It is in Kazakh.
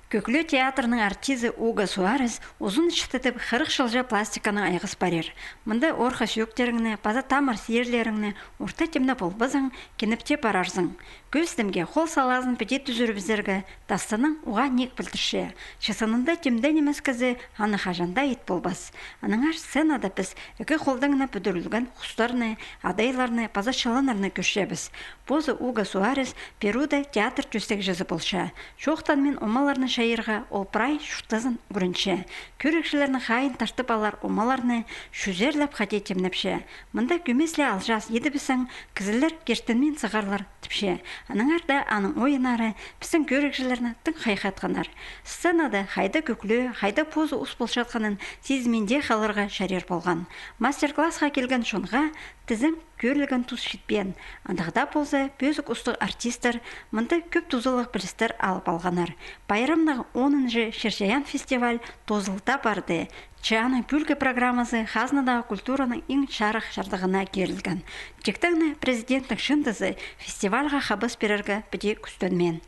Көклө театрының артизы Уга Суарес uzun шықтытып 40 жылжа пластиканы айғыз барер. Мында орха сүйектеріңні, паза тамыр сиерлеріңні, орта темні болбызың, кеніпте барарзың. Көстімге қол салазын педе түзірбіздергі тастаның уға нек білдірше. Шысынында темден емес кізі аны хажанда ет болбас. Аныңар сценада біз үкі қолдыңына бүдірілген құстарны, адайларны, паза шаланарны көшебіз. Позы Уга Суарес Перуда театр төстек жазы болша. Шоқтан мен омаларны шайырға олпырай шуқтазын көрінше. Көрекшілерінің қайын тартып алар омаларны шүзерліп қате темнепше. Мында көмесле алжас еді бісің кізілер кештінмен сығарлар тіпше. Аныңарда аның ойынары бісің көрекшілеріні тың қайқатқанар. Сценада қайда көклі, қайда позы ұс болшатқанын сезменде қаларға шарер болған. Мастер-классқа келген шонға тізім көрілген тұз шетпен. Андағда болса, бөзік ұстық артистер мұнда көп тұзылық білістер алып алғанар. Байрамнағы 10-шы Шершаян фестиваль тозылда барды. Чаны бүлгі программасы Хазнадағы культураның ең шарық шардығына керілген. Тектіңі президенттің шындызы фестивальға қабыс берерге біде күстөнмен.